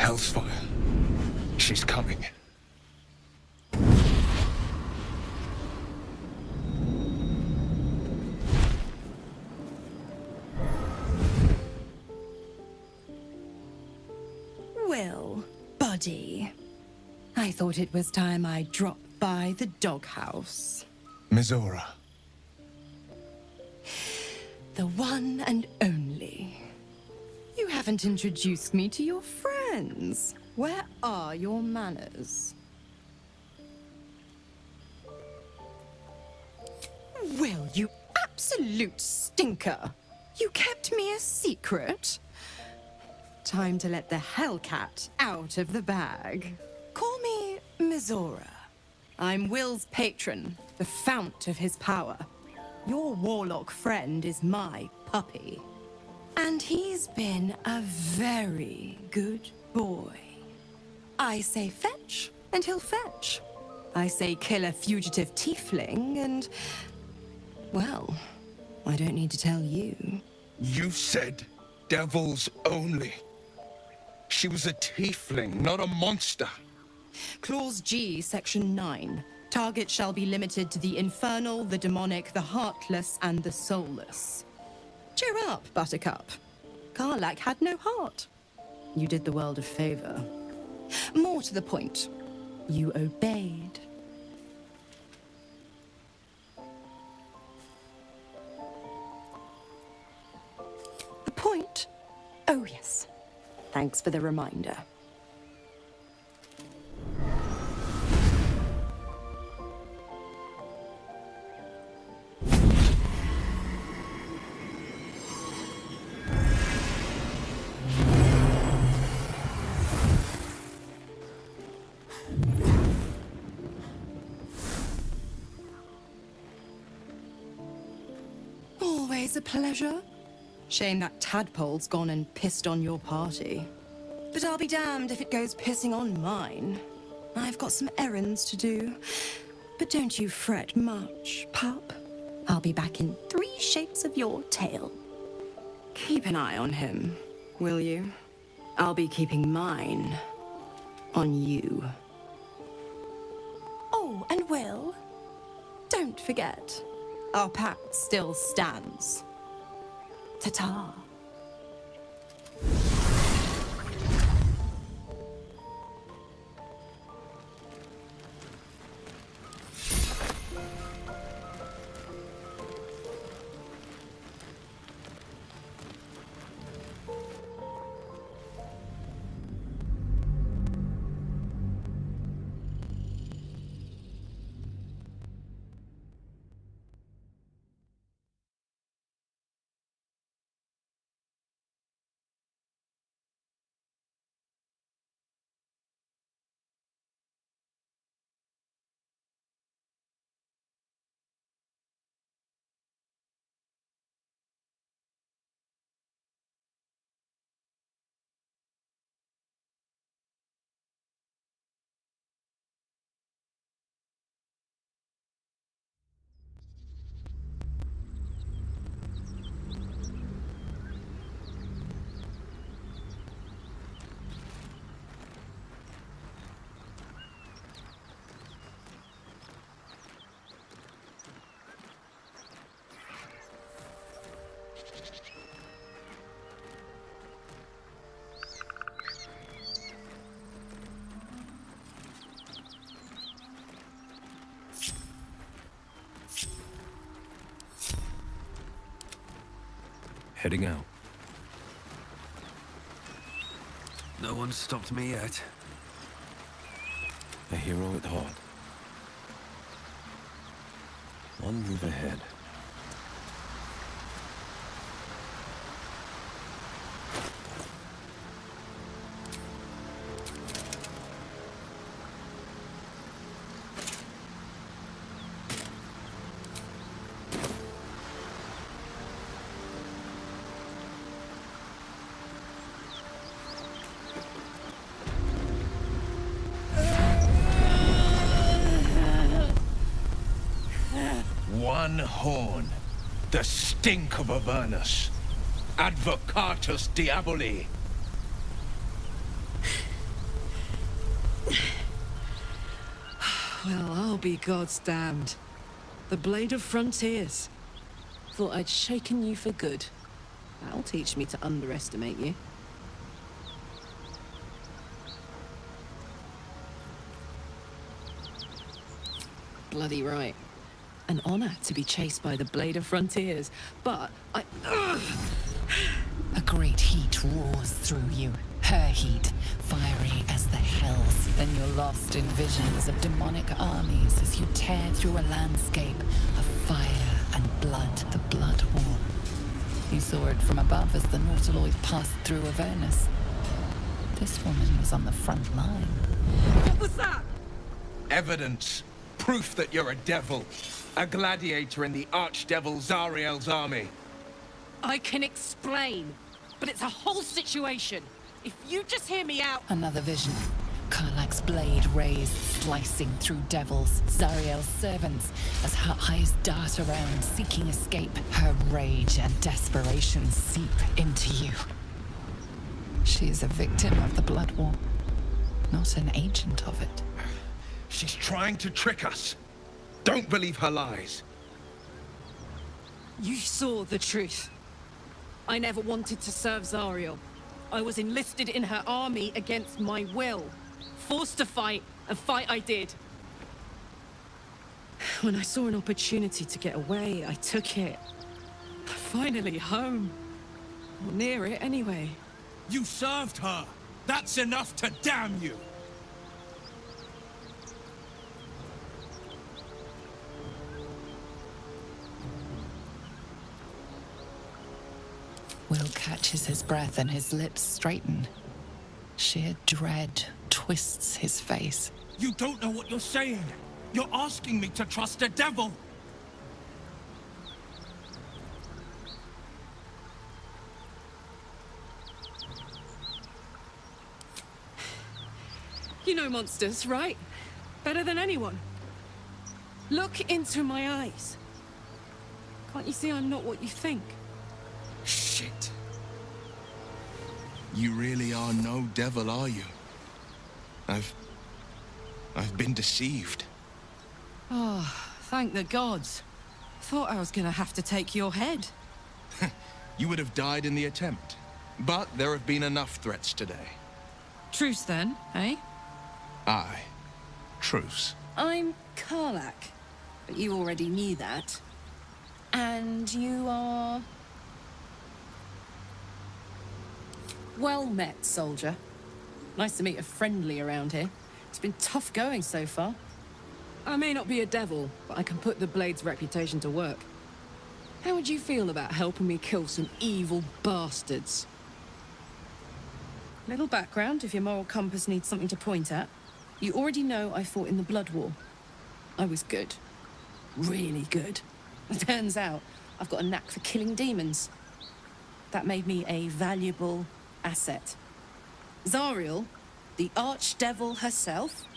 Hellfire. She's coming. Well, buddy, I thought it was time I dropped by the doghouse. Mizora. The one and only. You haven't introduced me to your friends. Where are your manners? Will, you absolute stinker! You kept me a secret? Time to let the Hellcat out of the bag. Call me Mizora. I'm Will's patron, the fount of his power. Your warlock friend is my puppy. And he's been a very good boy. I say fetch, and he'll fetch. I say kill a fugitive tiefling, and... well, I don't need to tell you. You said devils only. She was a tiefling, not a monster. Clause G, Section 9. Target shall be limited to the infernal, the demonic, the heartless, and the soulless. Cheer up, Buttercup. Karlach had no heart. You did the world a favor. More to the point, you obeyed. The point? Oh, yes. Thanks for the reminder. Always a pleasure. Shame that tadpole's gone and pissed on your party. But I'll be damned if it goes pissing on mine. I've got some errands to do. But don't you fret much, pup. I'll be back in 3 shapes of your tail. Keep an eye on him, will you? I'll be keeping mine on you. Oh, and Will, don't forget, our pact still stands. Ta-ta. Heading out. No one's stopped me yet. A hero at heart. One move ahead. One horn, the stink of Avernus. Advocatus Diaboli. Well, I'll be God's damned. The Blade of Frontiers. Thought I'd shaken you for good. That'll teach me to underestimate you. Bloody right. An honor to be chased by the Blade of Frontiers, but I... A great heat roars through you. Her heat, fiery as the hells. Then you're lost in visions of demonic armies as you tear through a landscape of fire and blood, the Blood War. You saw it from above as the Nautiloid passed through Avernus. This woman was on the front line. What was that? Evidence. Proof that you're a devil. A gladiator in the archdevil Zariel's army. I can explain, but it's a whole situation. If you just hear me out... Another vision. Karlach's blade raised, slicing through devils, Zariel's servants, as her eyes dart around, seeking escape. Her rage and desperation seep into you. She is a victim of the Blood War, not an agent of it. She's trying to trick us. Don't believe her lies. You saw the truth. I never wanted to serve Zariel. I was enlisted in her army against my will. Forced to fight, and fight I did. When I saw an opportunity to get away, I took it. Finally home. Or near it, anyway. You served her. That's enough to damn you. Will catches his breath and his lips straighten. Sheer dread twists his face. You don't know what you're saying. You're asking me to trust a devil. You know monsters, right? Better than anyone. Look into my eyes. Can't you see I'm not what you think? Shit. You really are no devil, are you? I've been deceived. Oh, thank the gods. Thought I was gonna have to take your head. You would have died in the attempt. But there have been enough threats today. Truce then, eh? Aye. Truce. I'm Karlach, but you already knew that. And you are... Well met, soldier. Nice to meet a friendly around here. It's been tough going so far. I may not be a devil, but I can put the Blade's reputation to work. How would you feel about helping me kill some evil bastards? Little background, if your moral compass needs something to point at. You already know I fought in the Blood War. I was good. Really good. Turns out, I've got a knack for killing demons. That made me a valuable asset. Zariel, the archdevil herself,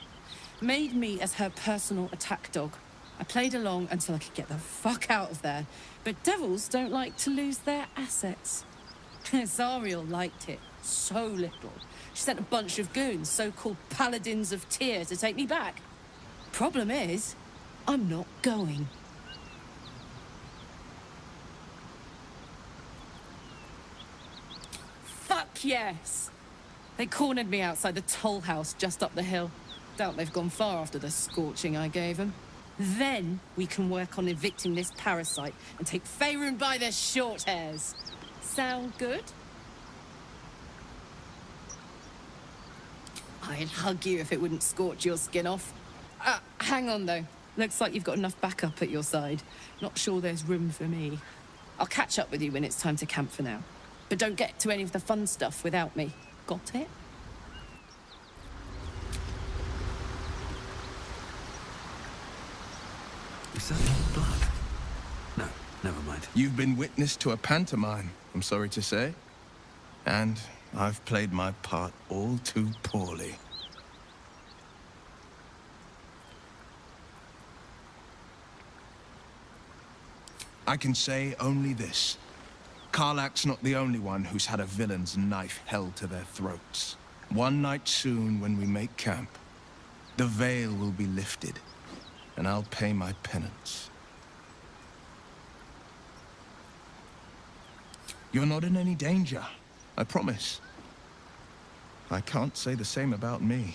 made me as her personal attack dog. I played along until I could get the fuck out of there. But devils don't like to lose their assets. Zariel liked it so little. She sent a bunch of goons, so-called paladins of Tyr, to take me back. Problem is, I'm not going. Fuck yes! They cornered me outside the toll house just up the hill. Doubt they've gone far after the scorching I gave them. Then we can work on evicting this parasite and take Faerun by their short hairs. Sound good? I'd hug you if it wouldn't scorch your skin off. Hang on though. Looks like you've got enough backup at your side. Not sure there's room for me. I'll catch up with you when it's time to camp for now. But don't get to any of the fun stuff without me. Got it? Is that blood? No, never mind. You've been witness to a pantomime, I'm sorry to say. And I've played my part all too poorly. I can say only this. Karlach's not the only one who's had a villain's knife held to their throats. One night soon, when we make camp, the veil will be lifted, and I'll pay my penance. You're not in any danger, I promise. I can't say the same about me.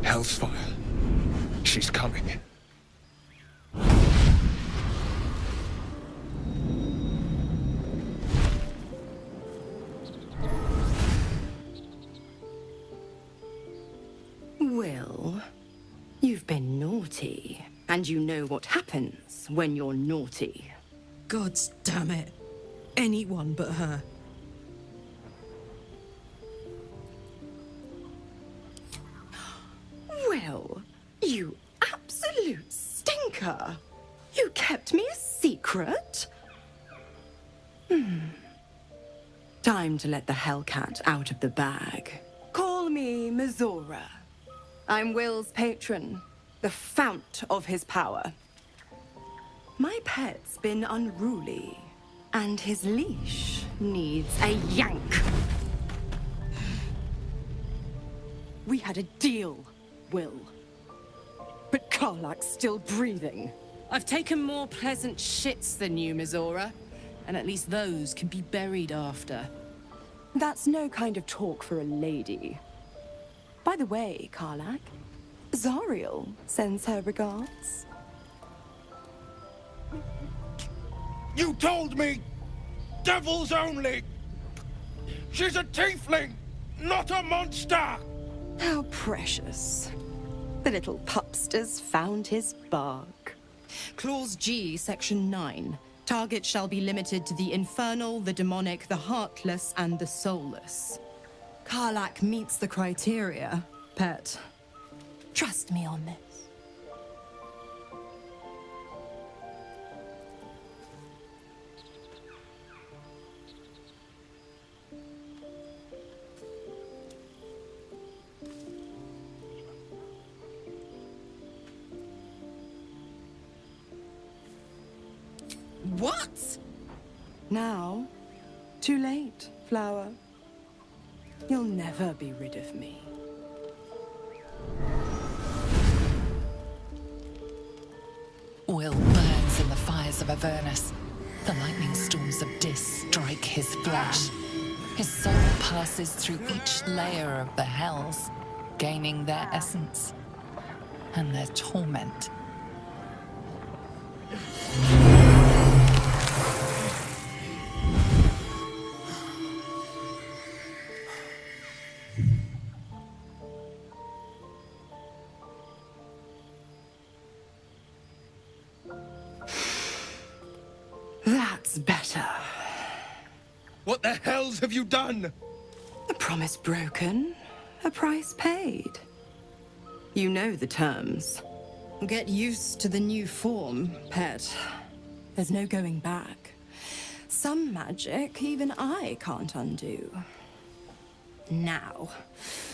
Hell's fire. She's coming. Will, you've been naughty, and you know what happens when you're naughty. God damn it. Anyone but her. Will, you absolute stinker! You kept me a secret? Time to let the Hellcat out of the bag. Call me Mizora. I'm Will's patron, the fount of his power. My pet's been unruly, and his leash needs a yank. We had a deal, Will. But Karlak's still breathing. I've taken more pleasant shits than you, Mizora. And at least those can be buried after. That's no kind of talk for a lady. By the way, Karlak, Zariel sends her regards. You told me! Devils only! She's a tiefling, not a monster! How precious. The little pupster's found his bark. Clause G, Section 9. Target shall be limited to the infernal, the demonic, the heartless, and the soulless. Karlak meets the criteria, pet. Trust me on this. What? Now, too late, Flower. You'll never be rid of me. Will burns in the fires of Avernus. The lightning storms of Dis strike his flesh. His soul passes through each layer of the hells, gaining their essence and their torment. That's better. What the hells have you done? A promise broken, a price paid. You know the terms. Get used to the new form, pet. There's no going back. Some magic even I can't undo. Now,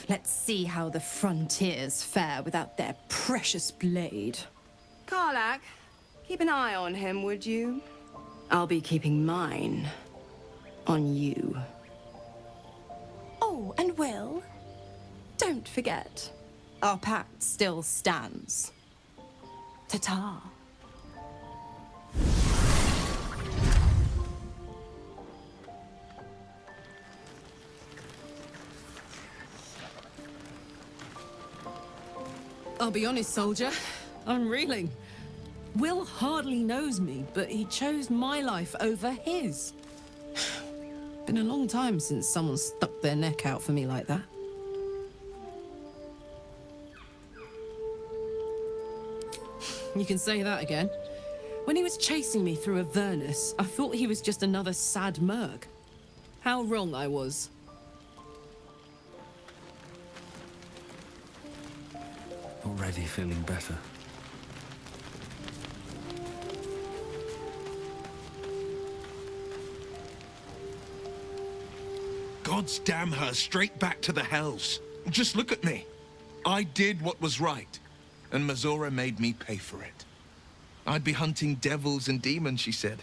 let's see how the frontiers fare without their precious blade. Karlak, keep an eye on him, would you? I'll be keeping mine on you. Oh, and Will, don't forget, our pact still stands. Ta-ta. I'll be honest, soldier. I'm reeling. Will hardly knows me, but he chose my life over his. Been a long time since someone stuck their neck out for me like that. You can say that again. When he was chasing me through Avernus, I thought he was just another sad merc. How wrong I was. Already feeling better. God's damn her straight back to the hells. Just look at me. I did what was right, and Mazora made me pay for it. I'd be hunting devils and demons, she said.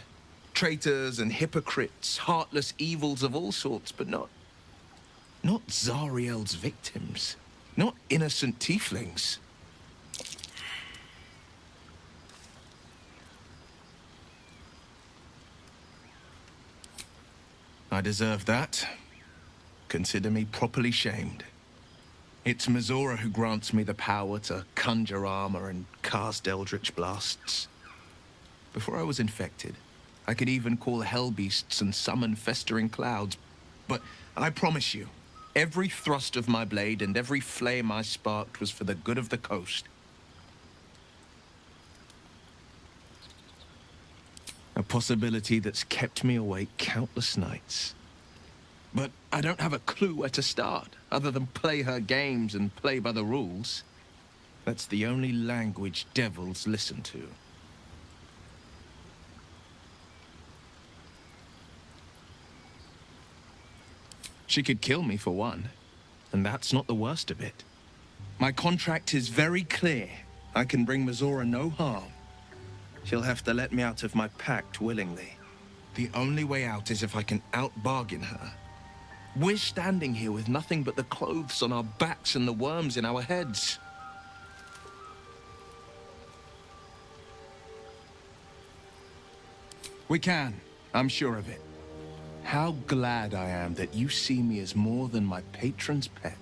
Traitors and hypocrites, heartless evils of all sorts, but not Zariel's victims. Not innocent tieflings. I deserve that. Consider me properly shamed. It's Mazora who grants me the power to conjure armor and cast eldritch blasts. Before I was infected, I could even call hell beasts and summon festering clouds. But I promise you, every thrust of my blade and every flame I sparked was for the good of the coast. A possibility that's kept me awake countless nights. But I don't have a clue where to start, other than play her games and play by the rules. That's the only language devils listen to. She could kill me for one, and that's not the worst of it. My contract is very clear. I can bring Mazora no harm. She'll have to let me out of my pact willingly. The only way out is if I can out-bargain her. We're standing here with nothing but the clothes on our backs and the worms in our heads. We can, I'm sure of it. How glad I am that you see me as more than my patron's pet.